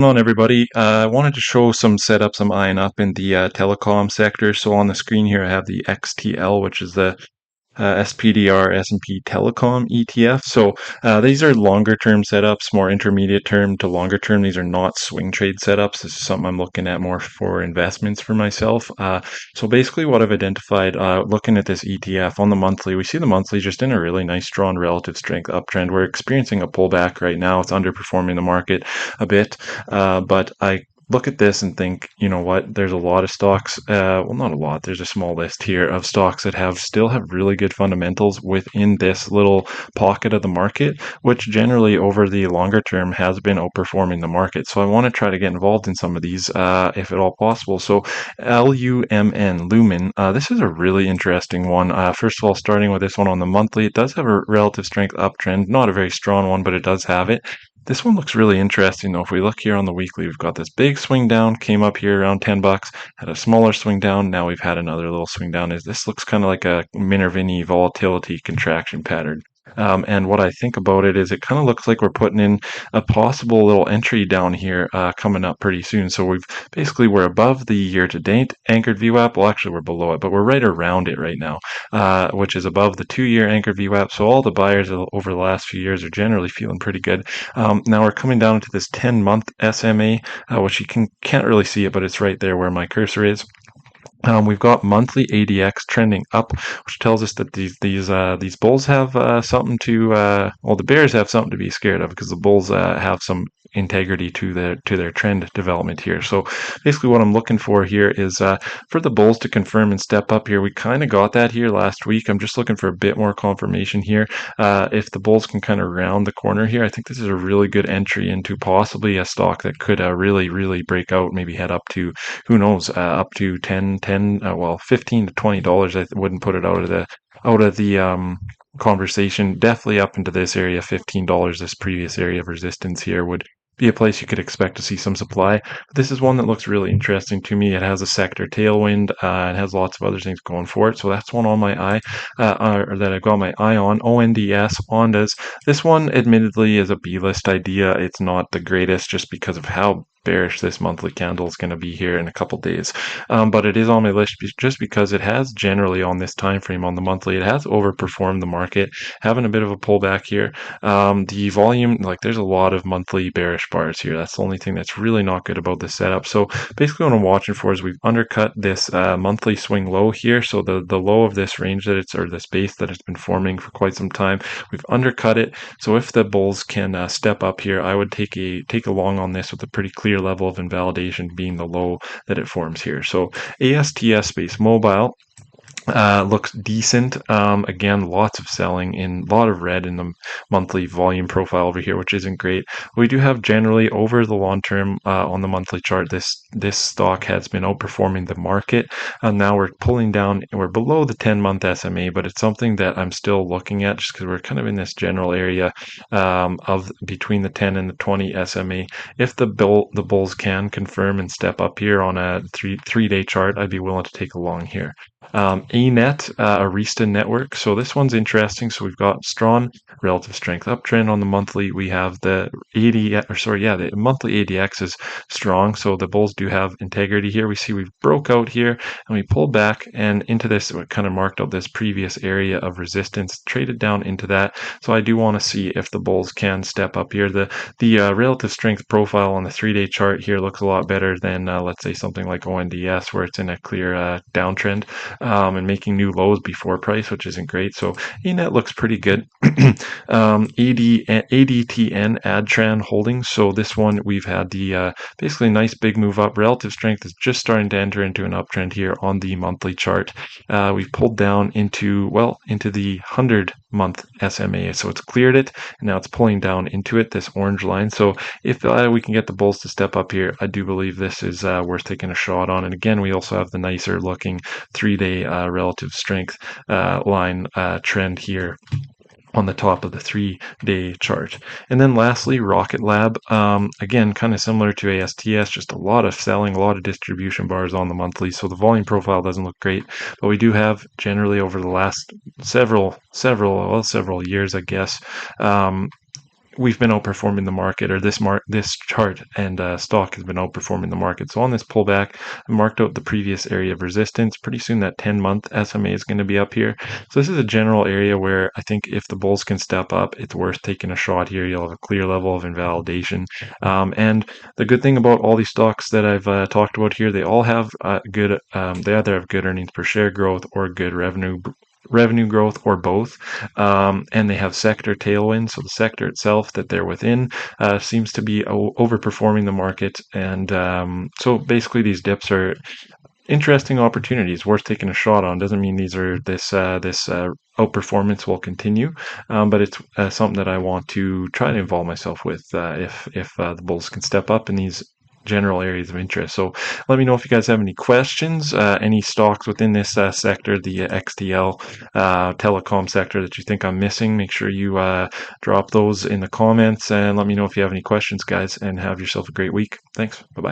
On everybody. I wanted to show some setups I'm eyeing up in the telecom sector. So on the screen here, I have the XTL, which is the SPDR S&P Telecom ETF. So these are longer term setups, more intermediate term to longer term. These are not swing trade setups. This is something I'm looking at more for investments for myself. So basically what I've identified looking at this ETF on the monthly, we see the monthly just in a really nice strong relative strength uptrend. We're experiencing a pullback right now. It's underperforming the market a bit, but I look at this and think, you know what, there's a lot of stocks, well, not a lot, there's a small list here of stocks that still have really good fundamentals within this little pocket of the market, which generally over the longer term has been outperforming the market. So I want to try to get involved in some of these if at all possible. So LUMN, this is a really interesting one. First of all, starting with this one on the monthly, it does have a relative strength uptrend, not a very strong one, but it does have it. This one looks really interesting though. If we look here on the weekly, we've got this big swing down, came up here around 10 bucks, had a smaller swing down. Now we've had another little swing down. This looks kind of like a Minervini volatility contraction pattern. And what I think about it is it kind of looks like we're putting in a possible little entry down here coming up pretty soon. So we're above the year to date anchored VWAP. Well, actually we're below it, but we're right around it right now, which is above the 2-year anchored VWAP. So all the buyers over the last few years are generally feeling pretty good. Now we're coming down to this 10-month SMA, which can't really see it, but it's right there where my cursor is. We've got monthly ADX trending up, which tells us that these bulls have something to well, the bears have something to be scared of because the bulls have some integrity to their trend development here. So basically, what I'm looking for here is for the bulls to confirm and step up here. We kind of got that here last week. I'm just looking for a bit more confirmation here. If the bulls can kind of round the corner here, I think this is a really good entry into possibly a stock that could really break out, maybe head up to, who knows, up to 10, well, $15 to $20. I wouldn't put it out of the conversation. Definitely up into this area, $15. This previous area of resistance here would be a place you could expect to see some supply. But this is one that looks really interesting to me. It has a sector tailwind. It has lots of other things going for it. So that's one on my eye, or that I've got my eye on. ONDS, Ondas. This one, admittedly, is a B-list idea. It's not the greatest just because of how bearish this monthly candle is going to be here in a couple days, but it is on my list just because it has generally on this time frame on the monthly, it has overperformed the market, having a bit of a pullback here. The volume, like there's a lot of monthly bearish bars here. That's the only thing that's really not good about this setup. So basically what I'm watching for is we've undercut this monthly swing low here. So the low of this range or this base that it's been forming for quite some time, we've undercut it. So if the bulls can step up here, I would take a long on this with a pretty clear level of invalidation being the low that it forms here. So ASTS space mobile looks decent. Again, lots of selling in a lot of red in the monthly volume profile over here, which isn't great. We do have generally over the long term on the monthly chart, this stock has been outperforming the market. Now we're pulling down, we're below the 10-month SMA, but it's something that I'm still looking at just because we're kind of in this general area of between the 10 and the 20 SMA. If the bulls can confirm and step up here on a three-day chart, I'd be willing to take a long here. ANET, Arista network. So this one's interesting. So we've got strong relative strength uptrend on the monthly. We have the the monthly ADX is strong. So the bulls do have integrity here. We see we've broke out here and we pulled back and into this, we kind of marked out this previous area of resistance, traded down into that. So I do want to see if the bulls can step up here. The relative strength profile on the 3-day chart here looks a lot better than let's say something like ONDS where it's in a clear downtrend. And making new lows before price, which isn't great. So ANET looks pretty good. ADTN Adtran Holdings. So this one we've had the basically nice big move up. Relative strength is just starting to enter into an uptrend here on the monthly chart. We've pulled down into the 100-month SMA. So it's cleared it and now it's pulling down into it, this orange line. So if we can get the bulls to step up here, I do believe this is worth taking a shot on. And again, we also have the nicer looking 3-day relative strength line trend here on the top of the 3-day chart. And then lastly, Rocket Lab. Again, kind of similar to ASTS, just a lot of selling, a lot of distribution bars on the monthly. So the volume profile doesn't look great, but we do have generally over the last several years, I guess, we've been outperforming the market, or this chart and stock has been outperforming the market. So on this pullback, I marked out the previous area of resistance. Pretty soon that 10-month SMA is going to be up here. So this is a general area where I think if the bulls can step up, it's worth taking a shot here. You'll have a clear level of invalidation. And the good thing about all these stocks that I've talked about here, they all have they either have good earnings per share growth or good revenue growth, or both, and they have sector tailwinds. So the sector itself that they're within seems to be overperforming the market, and so basically these dips are interesting opportunities worth taking a shot on. Doesn't mean this outperformance will continue, but it's something that I want to try to involve myself with if the bulls can step up in these general areas of interest. So let me know if you guys have any questions, any stocks within this sector, the XTL telecom sector, that you think I'm missing. Make sure you drop those in the comments, and let me know if you have any questions, guys, and have yourself a great week. Thanks. Bye-bye.